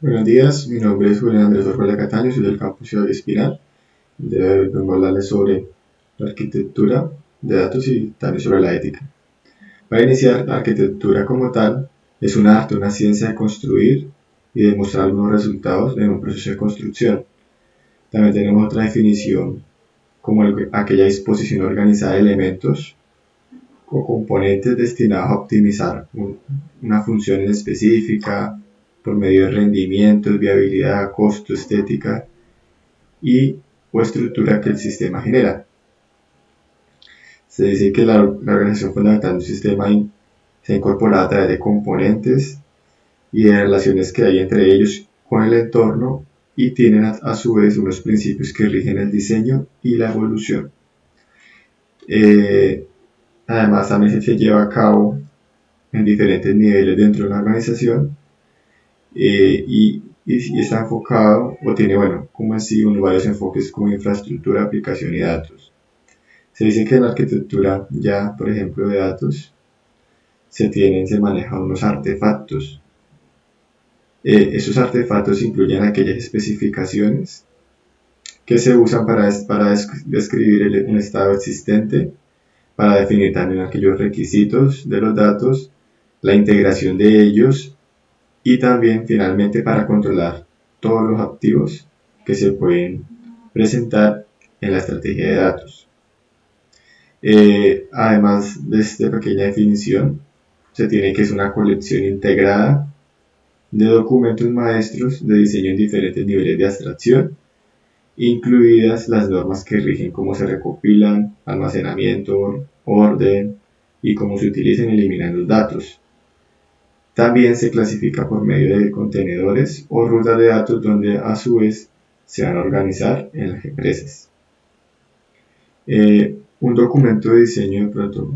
Buenos días, mi nombre es Julián Andrés Orjuela Cataño, soy del campus Ciudad Espinal. El día de hoy vengo a hablarles sobre la arquitectura de datos y también sobre la ética. Para iniciar, la arquitectura como tal es un arte, una ciencia de construir y demostrar algunos resultados en un proceso de construcción. También tenemos otra definición como aquella disposición organizada de elementos o componentes destinados a optimizar una función específica por medio de rendimientos, viabilidad, costo, estética y o estructura que el sistema genera. Se dice que la organización fundamental de un sistema se incorpora a través de componentes y de relaciones que hay entre ellos con el entorno y tienen a su vez unos principios que rigen el diseño y la evolución. Eh, Además, también se lleva a cabo en diferentes niveles dentro de una organización y está enfocado o tiene, bueno, como así, varios enfoques como infraestructura, aplicación y datos. Se dice que en la arquitectura ya, por ejemplo, de datos, se manejan unos artefactos. Esos artefactos incluyen aquellas especificaciones que se usan para describir un estado existente, para definir también aquellos requisitos de los datos, la integración de ellos y también finalmente para controlar todos los activos que se pueden presentar en la estrategia de datos. Además de esta pequeña definición, se tiene que es una colección integrada de documentos maestros de diseño en diferentes niveles de abstracción, incluidas las normas que rigen cómo se recopilan, almacenamiento, orden y cómo se utilizan y eliminan los datos. También se clasifica por medio de contenedores o rutas de datos donde a su vez se van a organizar en las empresas. Un documento de diseño de pronto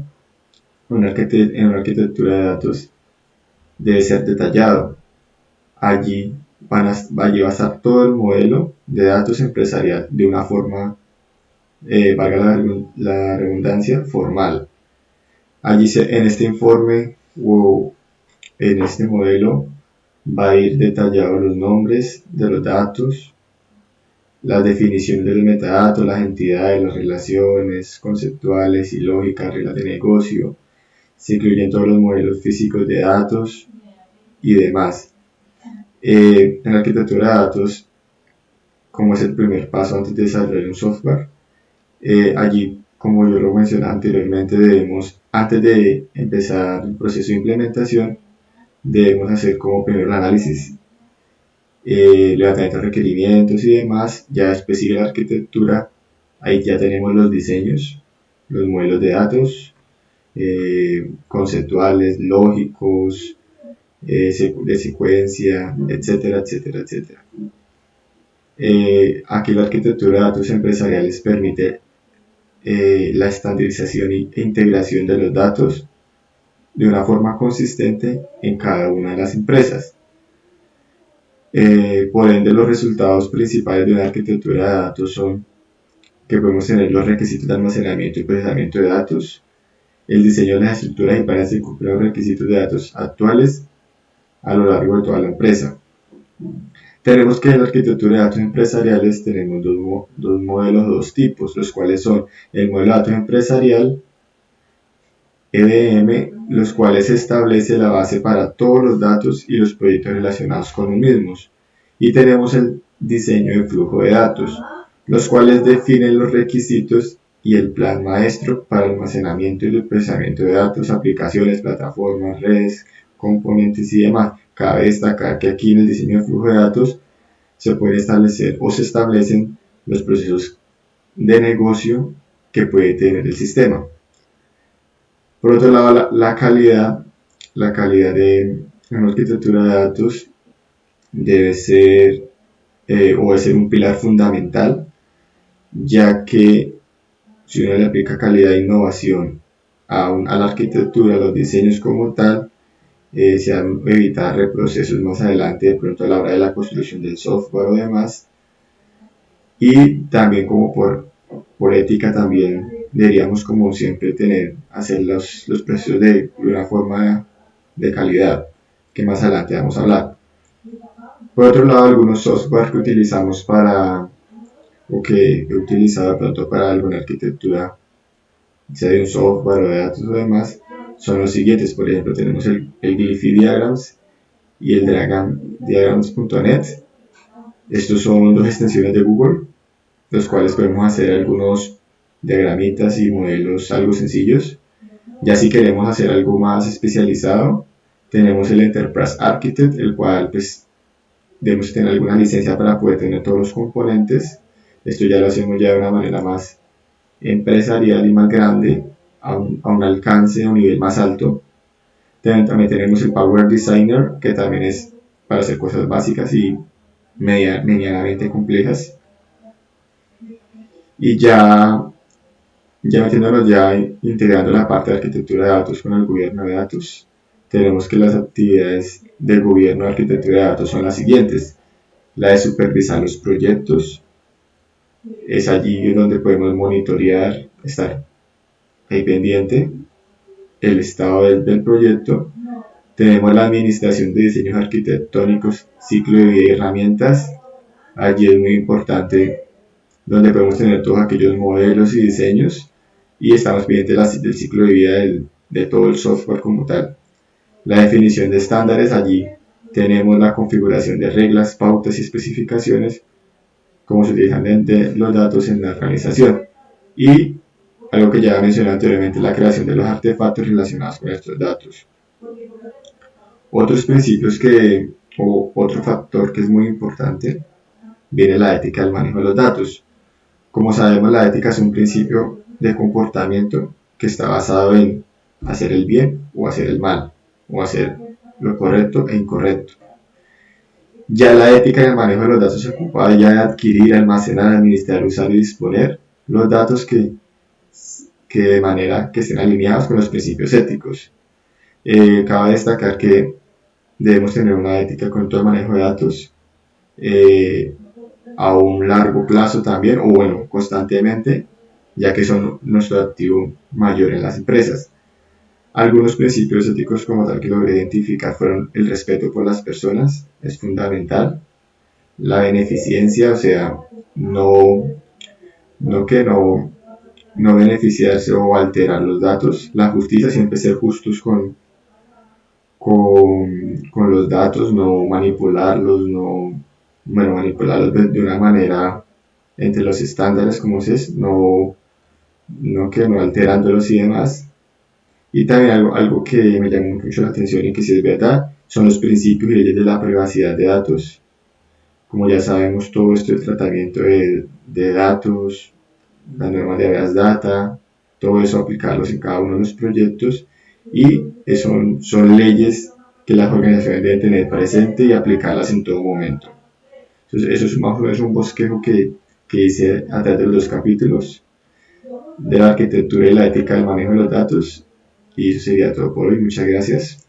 en una arquitectura de datos debe ser detallado. Allí va a estar todo el modelo de datos empresarial de una forma, valga la redundancia, formal. En este informe o en este modelo va a ir detallado los nombres de los datos, la definición de los metadatos, las entidades, las relaciones conceptuales y lógicas, reglas de negocio. Se incluyen todos los modelos físicos de datos y demás. En la arquitectura de datos, como es el primer paso antes de desarrollar un software, allí, como yo lo mencioné anteriormente, antes de empezar el proceso de implementación, debemos hacer como primero el análisis, levantamiento de requerimientos y demás. Ya después sigue la arquitectura, ahí ya tenemos los diseños, los modelos de datos, conceptuales, lógicos, de secuencia, etcétera, etcétera, etcétera. Aquí la arquitectura de datos empresariales permite la estandarización e integración de los datos de una forma consistente en cada una de las empresas. Por ende, los resultados principales de una arquitectura de datos son que podemos tener los requisitos de almacenamiento y procesamiento de datos, el diseño de las estructuras y para que cumplan los requisitos de datos actuales a lo largo de toda la empresa. Tenemos que en la arquitectura de datos empresariales tenemos dos modelos, dos tipos, los cuales son el modelo de datos empresarial, EDM, los cuales establece la base para todos los datos y los proyectos relacionados con los mismos. Y tenemos el diseño de flujo de datos, los cuales definen los requisitos y el plan maestro para el almacenamiento y el procesamiento de datos, aplicaciones, plataformas, redes, componentes y demás. Cabe destacar que aquí en el diseño de flujo de datos se puede establecer o se establecen los procesos de negocio que puede tener el sistema. Por otro lado, la calidad de una arquitectura de datos debe ser o debe ser un pilar fundamental, ya que si uno le aplica calidad e innovación a la arquitectura, a los diseños como tal, se van a evitar reprocesos más adelante, de pronto a la hora de la construcción del software o demás. Y también como por ética también deberíamos como siempre hacer los procesos de una forma de calidad, que más adelante vamos a hablar. Por otro lado, algunos software que utilizamos o que he utilizado de pronto para alguna arquitectura, sea de un software o de datos o demás, son los siguientes. Por ejemplo, tenemos el Glyphy Diagrams y el Diagrams.net. Estos son dos extensiones de Google, los cuales podemos hacer algunos diagramitas y modelos algo sencillos. Ya si queremos hacer algo más especializado, tenemos el Enterprise Architect, el cual pues debemos tener alguna licencia para poder tener todos los componentes. Esto ya lo hacemos ya de una manera más empresarial y más grande, a un alcance, a un nivel más alto. También tenemos el Power Designer, que también es para hacer cosas básicas y medianamente complejas. Y ya metiéndonos ya integrando la parte de arquitectura de datos con el gobierno de datos, tenemos que las actividades del gobierno de arquitectura de datos son las siguientes. La de supervisar los proyectos, es allí donde podemos monitorear, estar ahí pendiente el estado del proyecto. Tenemos la administración de diseños arquitectónicos, ciclo de vida y herramientas. Allí es muy importante donde podemos tener todos aquellos modelos y diseños y estamos pendientes del ciclo de vida de todo el software como tal. La definición de estándares, allí tenemos la configuración de reglas, pautas y especificaciones, cómo se utilizan los datos en la organización. Y algo que ya mencioné anteriormente, la creación de los artefactos relacionados con estos datos. Otros principios o otro factor que es muy importante, viene la ética del manejo de los datos. Como sabemos, la ética es un principio de comportamiento que está basado en hacer el bien o hacer el mal, o hacer lo correcto e incorrecto. Ya la ética en el manejo de los datos se ocupa ya de adquirir, almacenar, administrar, usar y disponer los datos que de manera que estén alineados con los principios éticos. Cabe destacar que debemos tener una ética con todo el manejo de datos a un largo plazo también, o bueno, constantemente, ya que son nuestro activo mayor en las empresas. Algunos principios éticos como tal que logré identificar fueron el respeto por las personas, es fundamental, la beneficencia, o sea, no beneficiarse o alterar los datos, la justicia, siempre ser justos con los datos, no manipularlos, manipularlos de una manera entre los estándares como es, no alterándolos y demás. Y también algo que me llamó mucho la atención y que sí es verdad, son los principios y leyes de la privacidad de datos. Como ya sabemos, todo esto del tratamiento de datos, las normas de habeas data, todo eso aplicarlos en cada uno de los proyectos y son leyes que las organizaciones deben tener presente y aplicarlas en todo momento. Entonces, eso es más o menos un bosquejo que hice a través de los 2 capítulos de la arquitectura y la ética del manejo de los datos. Y eso sería todo por hoy. Muchas gracias.